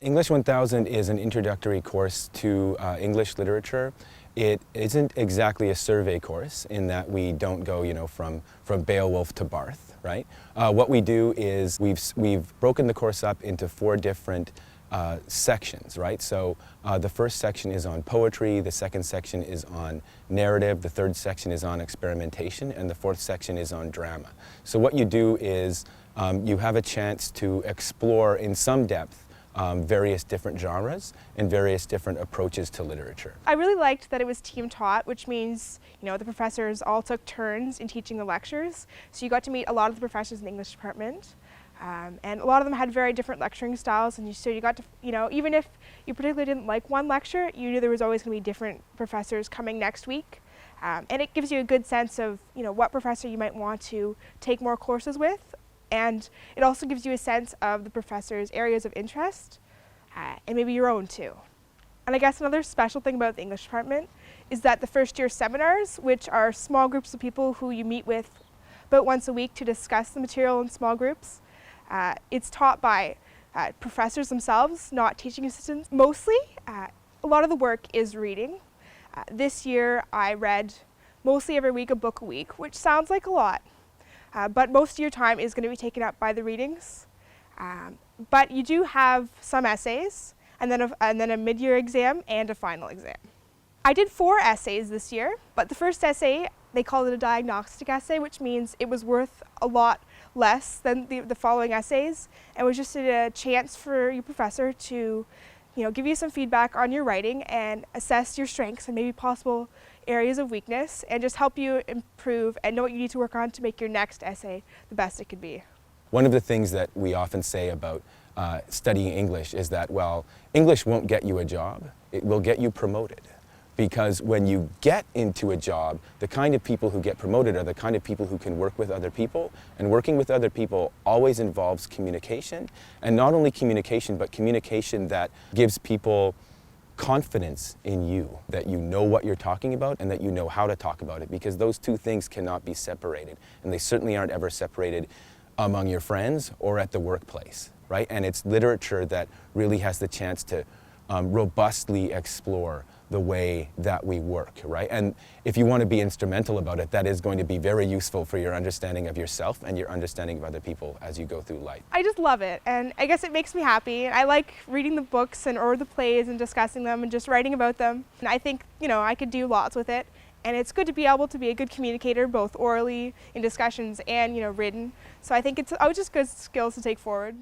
English 1000 is an introductory course to English literature. It isn't exactly a survey course in that we don't go, from Beowulf to Barth, right? What we do is we've broken the course up into 4 different sections, right? So the first section is on poetry, the second section is on narrative, the third section is on experimentation, and the fourth section is on drama. So what you do is you have a chance to explore in some depth various different genres and various different approaches to literature. I really liked that it was team taught, which means, the professors all took turns in teaching the lectures. So you got to meet a lot of the professors in the English department. And a lot of them had very different lecturing styles, and so you got to, even if you particularly didn't like one lecture, you knew there was always going to be different professors coming next week. And it gives you a good sense of, what professor you might want to take more courses with. And it also gives you a sense of the professor's areas of interest, and maybe your own too. And I guess another special thing about the English department is that the first year seminars, which are small groups of people who you meet with about once a week to discuss the material in small groups, it's taught by professors themselves, not teaching assistants. Mostly, a lot of the work is reading. This year I read mostly every week, a book a week, which sounds like a lot. But most of your time is going to be taken up by the readings. But you do have some essays, and then a mid-year exam and a final exam. I did 4 essays this year, but the first essay, they called it a diagnostic essay, which means it was worth a lot less than the following essays, and was just a chance for your professor to give you some feedback on your writing and assess your strengths and maybe possible areas of weakness, and just help you improve and know what you need to work on to make your next essay the best it could be. One of the things that we often say about studying English is that, well, English won't get you a job, it will get you promoted. Because when you get into a job, the kind of people who get promoted are the kind of people who can work with other people, and working with other people always involves communication, and not only communication, but communication that gives people confidence in you, that you know what you're talking about and that you know how to talk about it, because those two things cannot be separated, and they certainly aren't ever separated among your friends or at the workplace, right? And it's literature that really has the chance to robustly explore the way that we work, right? And if you want to be instrumental about it, that is going to be very useful for your understanding of yourself and your understanding of other people as you go through life. I just love it, and I guess it makes me happy. I like reading the books or the plays and discussing them and just writing about them. And I think, I could do lots with it. And it's good to be able to be a good communicator, both orally in discussions and, written. So I think it's just good skills to take forward.